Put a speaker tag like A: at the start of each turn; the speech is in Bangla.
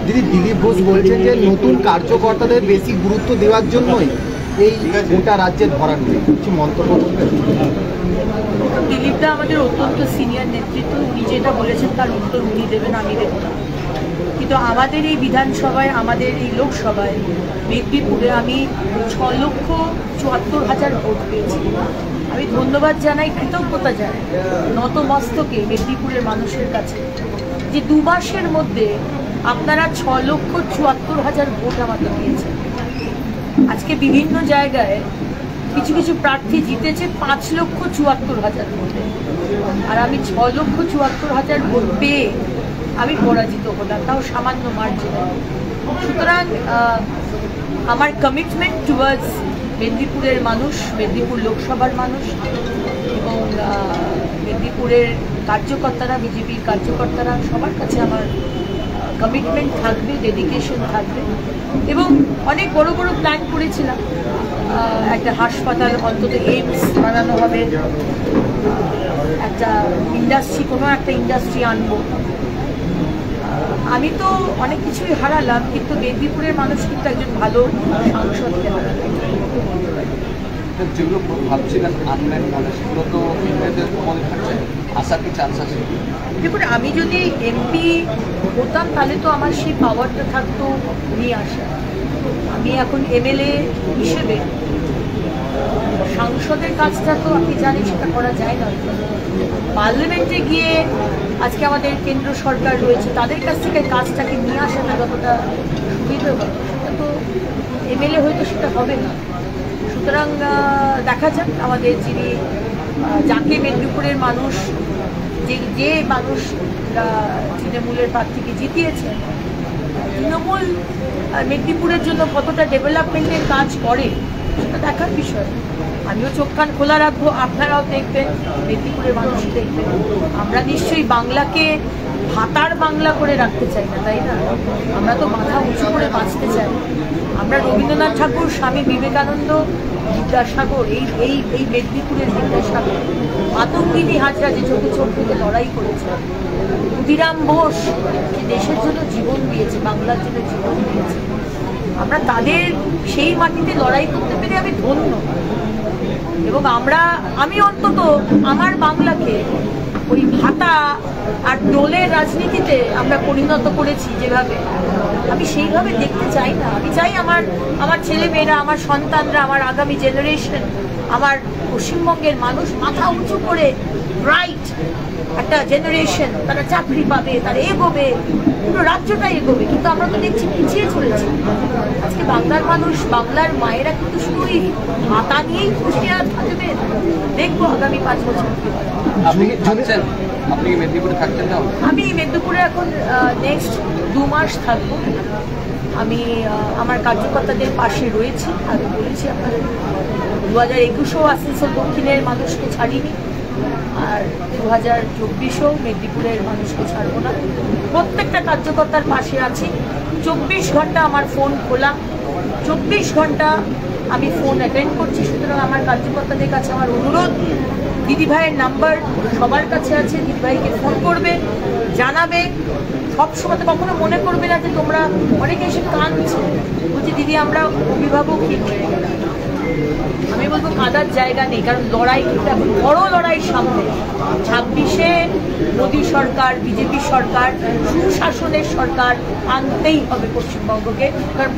A: দিদি, দিলীপ ঘোষ বলছেন যে নতুন কার্যকর্তাদের বেশি গুরুত্ব দেওয়ার জন্যই এই গোটা রাজ্যের ভরাট নেই, কিছু মন্তব্য করবেন?
B: দিলীপদা আমাদের অত্যন্ত সিনিয়র নেতৃত্ব, উনি যেটা বলেছেন তার উত্তর উনি দেবেন, আমি দেব না। কিন্তু আমাদের এই বিধানসভায়, আমাদের এই লোকসভায় মেদিনীপুরে আমি 6,74,000 ভোট পেয়েছি। আমি ধন্যবাদ জানাই, কৃতজ্ঞতা জানাই নতমস্তকে মেদিনীপুরের মানুষের কাছে যে 2 মাসের মধ্যে আপনারা 6,74,000 ভোট আমাকে দিয়েছেন। আজকে বিভিন্ন জায়গায় কিছু কিছু প্রার্থী জিতেছে 5,74,000 ভোটে, আর আমি 6,74,000 ভোট পেয়ে আমি পরাজিত হলাম, তাও সামান্য মার্জিনে। সুতরাং আমার কমিটমেন্ট টুয়ার্ডস মেদিনীপুরের মানুষ, মেদিনীপুর লোকসভার মানুষ এবং মেদিনীপুরের কার্যকর্তারা, বিজেপির কার্যকর্তারা, সবার কাছে আমার কমিটমেন্ট থাকবে, ডেডিকেশন থাকবে। এবং অনেক বড় বড় প্ল্যান করেছিলাম, একটা হাসপাতাল, অন্তত এইমস বানানো হবে, একটা ইন্ডাস্ট্রি, কোনো একটা ইন্ডাস্ট্রি আনবো। আমি তো অনেক কিছুই হারালাম, কিন্তু মেদিনীপুরের মানুষ কিন্তু একজন ভালো সাংসদকে হারালাম।
C: যেগুলো ভাবছিলেন আনবেন, মানে সেগুলো তো ইংরেজের মনে থাকছে, আসার কি চান্স আছে?
B: দেখুন, আমি যদি এমপি হতাম তাহলে তো আমার সেই পাওয়ারটা থাকতো নিয়ে আসা। আমি এখন এমএলএ হিসেবে সাংসদের কাজটা তো আপনি জানেন সেটা করা যায় না। পার্লামেন্টে গিয়ে আজকে আমাদের কেন্দ্র সরকার রয়েছে, তাদের কাছ থেকে কাজটাকে নিয়ে আসাটা যতটা সুবিধা হবে, সেটা তো এমএলএ হয়তো সেটা হবে না। সুতরাং দেখা যাক, আমাদের যিনি, যাকে মেদিনীপুরের মানুষ, যে মানুষ তৃণমূলের প্রার্থীকে জিতিয়েছে, তৃণমূল মেদিনীপুরের জন্য কতটা ডেভেলপমেন্টের কাজ করে সেটা দেখার বিষয়। আমিও চোখ কান খোলা রাখবো, আপনারাও দেখবেন, মেদিনীপুরের মানুষ দেখবেন। আমরা নিশ্চয়ই বাংলাকে ভাতার বাংলা করে রাখতে চাই না, তাই না? আমরা তো মাথা উঁচু করে বাঁচতে চাই। আমরা রবীন্দ্রনাথ ঠাকুর, স্বামী বিবেকানন্দ, বিদ্যাসাগর, এই মেদিনীপুরের বিদ্যাসাগর, মাতঙ্গিনী হাজরা যে চোখে চোখ থেকে লড়াই করেছে, ক্ষুদিরাম বোস যে দেশের জন্য জীবন দিয়েছে, বাংলার জন্য জীবন দিয়েছে, আমরা তাদের সেই মাটিতে লড়াই করতে পেরে আমি ধন্য। এবং আমি অন্তত আমার বাংলাকে ওই ভাতা আর দোলের রাজনীতিতে আমরা পরিণত করেছি যেভাবে, আমি সেইভাবে দেখতে চাই না। আমি চাই আমার ছেলে মেয়েরা, আমার সন্তানরা, আমার আগামী জেনারেশন, আমার পশ্চিমবঙ্গের মানুষ মাথা উঁচু করে ব্রাইট একটা জেনারেশন, তারা চাকরি পাবে, তারা এগোবে, পুরো রাজ্যটাই এগোবে। কিন্তু আমরা তো দেখছি পিছিয়ে চলেছি। আজকে বাংলার মানুষ, বাংলার মায়েরা কিন্তু শুধু ওই ভাতা নিয়েই খুশি আর থাকবে। দেখবো আগামী 5 বছর কি হয়।
C: আপনি কি মেদিনীপুরে থাকছেন না?
B: আমি মেদিনীপুরে এখন নেক্সট 2 মাস থাকবো। আমি আমার কার্যকর্তাদের পাশে রয়েছি। আমি বলেছি আপনাদের 2021-ও আসানসোল দক্ষিণের মানুষকে ছাড়িনি, আর 2024-ও মেদিনীপুরের মানুষকে ছাড়বো না। প্রত্যেকটা কার্যকর্তার পাশে আছি। 24 ঘন্টা আমার ফোন খোলা, 24 ঘন্টা আমি ফোন অ্যাটেন্ড করছি। সুতরাং আমার কার্যকর্তাদের কাছে আমার অনুরোধ, দিদিভাইয়ের নাম্বার সবার কাছে আছে, দিদিভাইকে ফোন করবে, জানাবে। সবসময় তো কখনো মনে করবে না যে তোমরা, অনেকে এসে কাঁদছে, বলছি দিদি আমরা অভিভাবকহীন হয়ে গেলাম। আমি বলবো কাঁদার জায়গা নেই, কারণ লড়াই কিন্তু এখন বড় লড়াই সামনে। 26-এ মোদী সরকার, বিজেপি সরকার, সুশাসনের সরকার আনতেই হবে পশ্চিমবঙ্গকে। কারণ